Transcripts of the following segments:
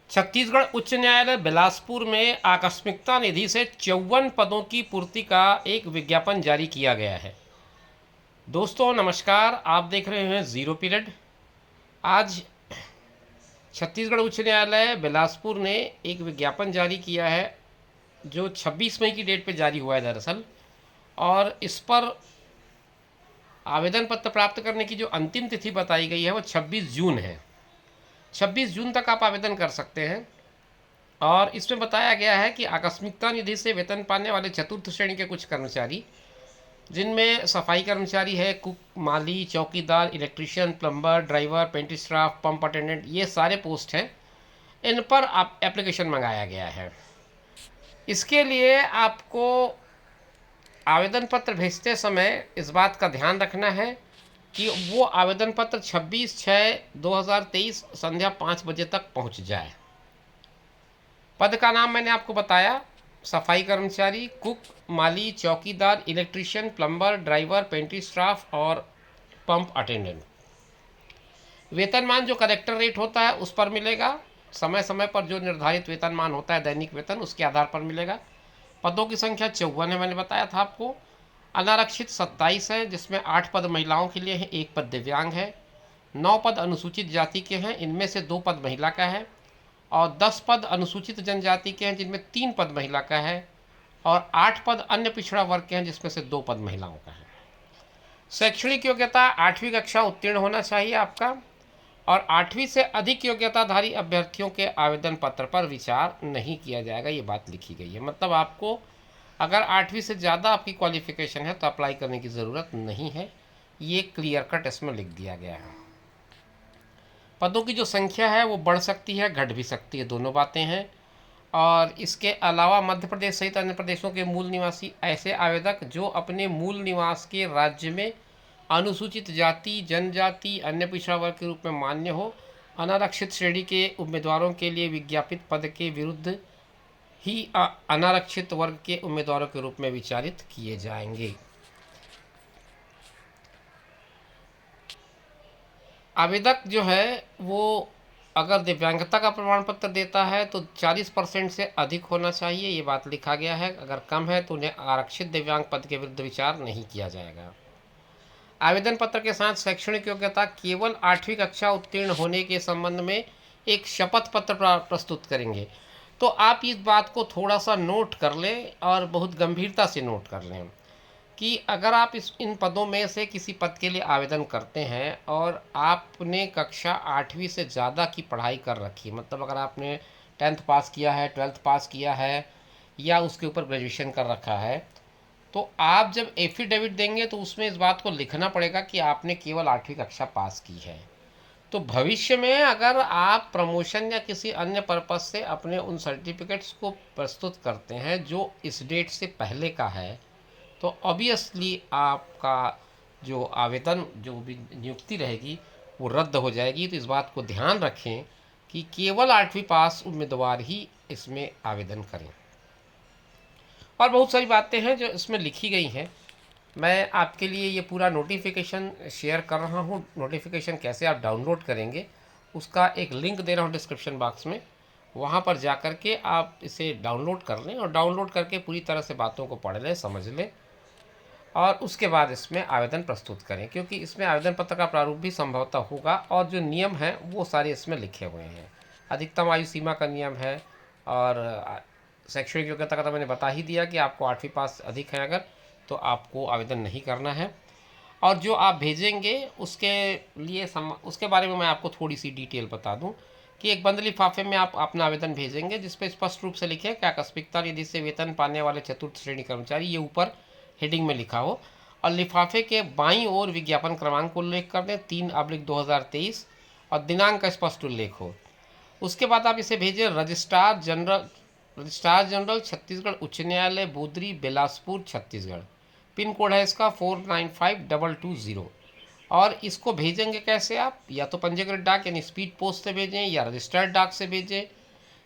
छत्तीसगढ़ उच्च न्यायालय बिलासपुर में आकस्मिकता निधि से 54 पदों की पूर्ति का एक विज्ञापन जारी किया गया है। दोस्तों नमस्कार, आप देख रहे हैं ज़ीरो पीरियड। आज छत्तीसगढ़ उच्च न्यायालय बिलासपुर ने एक विज्ञापन जारी किया है जो 26 मई की डेट पे जारी हुआ है दरअसल, और इस पर आवेदन पत्र प्राप्त करने की जो अंतिम तिथि बताई गई है वो 26 जून है। 26 जून तक आप आवेदन कर सकते हैं। और इसमें बताया गया है कि आकस्मिकता निधि से वेतन पाने वाले चतुर्थ श्रेणी के कुछ कर्मचारी, जिनमें सफाई कर्मचारी है, कुक, माली, चौकीदार, electrician, plumber, driver, paint staff, pump attendant, ये सारे पोस्ट हैं, इन पर आप एप्लीकेशन मंगाया गया है। इसके लिए आपको आवेदन पत्र भेजते समय इस बात का ध्यान रखना है कि वो आवेदन पत्र 26/6/2023 संध्या 5 बजे तक पहुंच जाए। पद का नाम मैंने आपको बताया, सफाई कर्मचारी, कुक, माली, चौकीदार, electrician, plumber, driver, pantry staff और पंप अटेंडेंट। वेतनमान जो कलेक्टर रेट होता है उस पर मिलेगा। समय समय पर जो निर्धारित वेतनमान होता है दैनिक वेतन, उसके आधार पर मिलेगा। पदों की संख्या 54 है, मैंने बताया था आपको। अनारक्षित 27 है, जिसमें 8 पद महिलाओं के लिए है, 1 पद दिव्यांग है। 9 पद अनुसूचित जाति के हैं, इनमें से 2 पद महिला का है। और 10 पद अनुसूचित जनजाति के हैं, जिनमें 3 पद महिला का है। और 8 पद अन्य पिछड़ा वर्ग के हैं, जिसमें से 2 पद महिलाओं का है। शैक्षणिक योग्यता 8वीं कक्षा उत्तीर्ण होना चाहिए आपका। और 8वीं से अधिक योग्यताधारी अभ्यर्थियों के आवेदन पत्र पर विचार नहीं किया जाएगा, ये बात लिखी गई है। मतलब आपको अगर 8वीं से ज़्यादा आपकी क्वालिफिकेशन है तो अप्लाई करने की ज़रूरत नहीं है, ये क्लियर कट इसमें लिख दिया गया है। पदों की जो संख्या है वो बढ़ सकती है, घट भी सकती है, दोनों बातें हैं। और इसके अलावा मध्य प्रदेश सहित अन्य प्रदेशों के मूल निवासी ऐसे आवेदक जो अपने मूल निवास के राज्य में अनुसूचित जाति, जनजाति, अन्य पिछड़ा वर्ग के रूप में मान्य हो, अनारक्षित श्रेणी के उम्मीदवारों के लिए विज्ञापित पद के विरुद्ध ही अनारक्षित वर्ग के उम्मीदवारों के रूप में विचारित किए जाएंगे। आवेदक जो है वो अगर दिव्यांगता का प्रमाण पत्र देता है तो 40% से अधिक होना चाहिए, ये बात लिखा गया है। अगर कम है तो उन्हें आरक्षित दिव्यांग पद के विरुद्ध विचार नहीं किया जाएगा। आवेदन पत्र के साथ शैक्षणिक योग्यता केवल 8वीं कक्षा उत्तीर्ण होने के संबंध में एक शपथ पत्र प्रस्तुत करेंगे। तो आप इस बात को थोड़ा सा नोट कर लें और बहुत गंभीरता से नोट कर लें कि अगर आप इन पदों में से किसी पद के लिए आवेदन करते हैं और आपने कक्षा 8वीं से ज़्यादा की पढ़ाई कर रखी है, मतलब अगर आपने 10th पास किया है, 12th पास किया है या उसके ऊपर ग्रेजुएशन कर रखा है, तो आप जब एफिडेविट देंगे तो उसमें इस बात को लिखना पड़ेगा कि आपने केवल 8वीं कक्षा पास की है। तो भविष्य में अगर आप प्रमोशन या किसी अन्य पर्पज़ से अपने उन सर्टिफिकेट्स को प्रस्तुत करते हैं जो इस डेट से पहले का है, तो ऑब्वियसली आपका जो आवेदन, जो भी नियुक्ति रहेगी वो रद्द हो जाएगी। तो इस बात को ध्यान रखें कि केवल 8वीं पास उम्मीदवार ही इसमें आवेदन करें। और बहुत सारी बातें हैं जो इसमें लिखी गई हैं। मैं आपके लिए ये पूरा नोटिफिकेशन शेयर कर रहा हूँ। नोटिफिकेशन कैसे आप डाउनलोड करेंगे उसका एक लिंक दे रहा हूँ डिस्क्रिप्शन बॉक्स में, वहाँ पर जा कर के आप इसे डाउनलोड कर लें और डाउनलोड करके पूरी तरह से बातों को पढ़ लें, समझ लें और उसके बाद इसमें आवेदन प्रस्तुत करें, क्योंकि इसमें आवेदन पत्र का प्रारूप भी संभवतः होगा और जो नियम हैं वो सारे इसमें लिखे हुए हैं। अधिकतम आयु सीमा का नियम है और शैक्षणिक योग्यता का तो मैंने बता ही दिया कि आपको 8वीं पास अधिक है अगर, तो आपको आवेदन नहीं करना है। और जो आप भेजेंगे उसके लिए उसके बारे में मैं आपको थोड़ी सी डिटेल बता दूं कि एक बंद लिफाफे में आप अपना आवेदन भेजेंगे जिस पर स्पष्ट रूप से लिखे कि आकस्मिकता निधि से वेतन पाने वाले चतुर्थ श्रेणी कर्मचारी, ये ऊपर हेडिंग में लिखा हो। और लिफाफे के बाईं ओर विज्ञापन क्रमांक को उल्लेख कर दें 3/2023 और दिनांक का स्पष्ट उल्लेख हो। उसके बाद आप इसे भेजें रजिस्ट्रार जनरल छत्तीसगढ़ उच्च न्यायालय, बोदरी, बिलासपुर, छत्तीसगढ़। पिन कोड है इसका 495220। और इसको भेजेंगे कैसे आप? या तो पंजीकृत डाक यानी स्पीड पोस्ट से भेजें, या रजिस्टर्ड डाक से भेजें,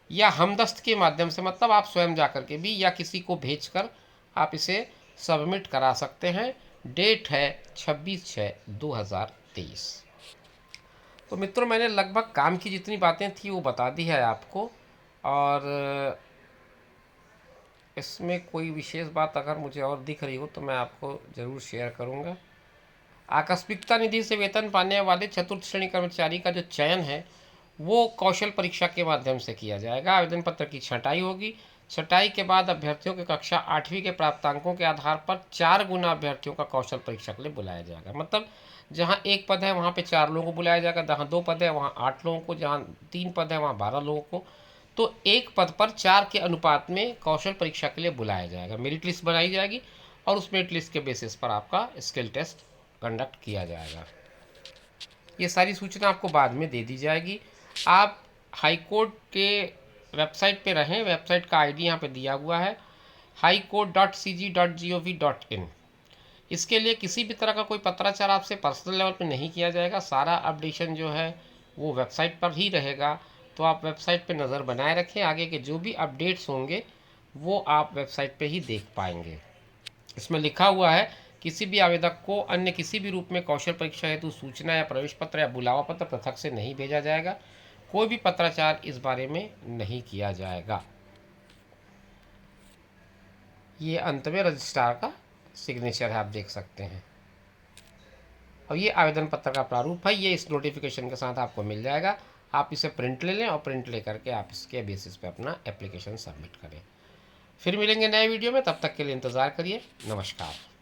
या हमदस्त के माध्यम से, मतलब आप स्वयं जा कर के भी या किसी को भेजकर आप इसे सबमिट करा सकते हैं। डेट है 26/6/2023। तो मित्रों, मैंने लगभग काम की जितनी बातें थी वो बता दी है आपको, और इसमें कोई विशेष बात अगर मुझे और दिख रही हो तो मैं आपको ज़रूर शेयर करूँगा। आकस्मिकता निधि से वेतन पाने वाले चतुर्थ श्रेणी कर्मचारी का जो चयन है वो कौशल परीक्षा के माध्यम से किया जाएगा। आवेदन पत्र की छँटाई होगी। छँटाई के बाद अभ्यर्थियों के कक्षा 8वीं के प्राप्तांकों के आधार पर 4 गुना अभ्यर्थियों का कौशल परीक्षा के लिए बुलाया जाएगा। मतलब जहाँ 1 पद है वहाँ पे 4 लोगों को बुलाया जाएगा, जहाँ 2 पद है वहाँ 8 लोगों को, जहाँ 3 पद है वहाँ 12 लोगों को। तो 1 पद पर 4 के अनुपात में कौशल परीक्षा के लिए बुलाया जाएगा। मेरिट लिस्ट बनाई जाएगी और उस मेरिट लिस्ट के बेसिस पर आपका स्किल टेस्ट कंडक्ट किया जाएगा। ये सारी सूचना आपको बाद में दे दी जाएगी। आप हाई कोर्ट के वेबसाइट पे रहें। वेबसाइट का आईडी यहाँ पे दिया हुआ है, highcourt.cg.gov.in। इसके लिए किसी भी तरह का कोई पत्राचार आपसे पर्सनल लेवल पे नहीं किया जाएगा। सारा अपडेशन जो है वो वेबसाइट पर ही रहेगा। तो आप वेबसाइट पे नज़र बनाए रखें। आगे के जो भी अपडेट्स होंगे वो आप वेबसाइट पे ही देख पाएंगे। इसमें लिखा हुआ है, किसी भी आवेदक को अन्य किसी भी रूप में कौशल परीक्षा हेतु सूचना या प्रवेश पत्र या बुलावा पत्र पृथक से नहीं भेजा जाएगा। कोई भी पत्राचार इस बारे में नहीं किया जाएगा। ये अंत में रजिस्ट्रार का सिग्नेचर है, आप देख सकते हैं। और ये आवेदन पत्र का प्रारूप है, ये इस नोटिफिकेशन के साथ आपको मिल जाएगा। आप इसे प्रिंट ले लें और प्रिंट ले करके आप इसके बेसिस पे अपना एप्लीकेशन सबमिट करें। फिर मिलेंगे नए वीडियो में, तब तक के लिए इंतज़ार करिए। नमस्कार।